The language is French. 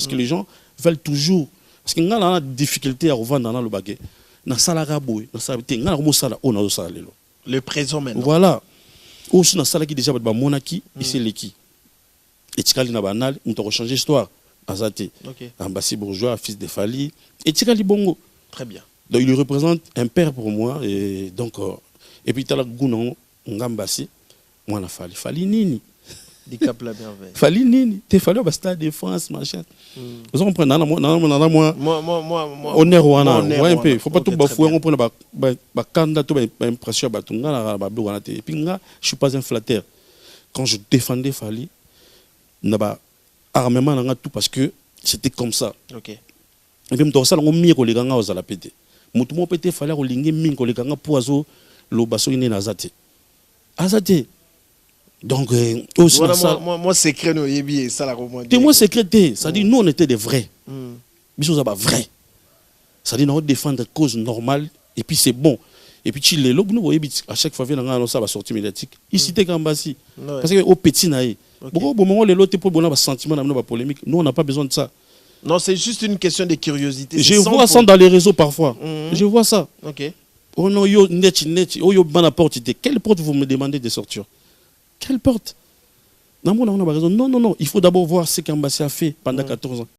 Parce que les gens veulent toujours. Parce qu'il y a des difficultés à revendre dans le baguette. Dans le présent maintenant. Voilà. Aussi dans la qui déjà ba monaki ici l'équipe. Et Tikali na banal, on t'a changé l'histoire. Azate. Ambassi bourgeois, fils de Fali. Et Tikali Bongo. Très bien. Donc il représente un père pour moi et donc et puis tala gounon ngambassi moi la Fali. Fali nini. Di Cap la merveille. Fali nini. Te Fali au stade de France machin. Vous comprenez moi honneur wana. Ouais un peu. Faut pas tout bafouer on prend ba candidat tout ba impression ba tout ngala ba blo wana te. Et puis nga je suis pas un flatteur. Quand je défendais Fali naba armement nga tout parce que c'était comme ça. OK. Et puis m'to ça ngo mi ko le ganga ozala pété. Mutu mo pété Fali ko lingi mi ko le ganga poazo lo baso ine na zate. Azate. Donc, aussi voilà, moi secret, no yebi, ça la recommande. Témoin secret, ça dit nous on était des vrais. Mais ça pas vrai. Ça dit nous défendre cause normale et puis c'est bon. Et puis tu les lobes nous à chaque fois vient ça va sortir médiatique. Ici t'es Kambassi. Parce que au petit naï. Beaucoup au moment les l'autre pour bon sentiment dans la polémique. Nous on n'a pas besoin de ça. Non, c'est juste une question de curiosité. Je vois ça dans les réseaux parfois. Je vois ça. OK. Oh non yo net oh yo ban porte. Quelle porte vous me demandez de sortir? Quelle porte? Non, non, il faut d'abord voir ce qu'Ambassi a fait pendant 14 ans.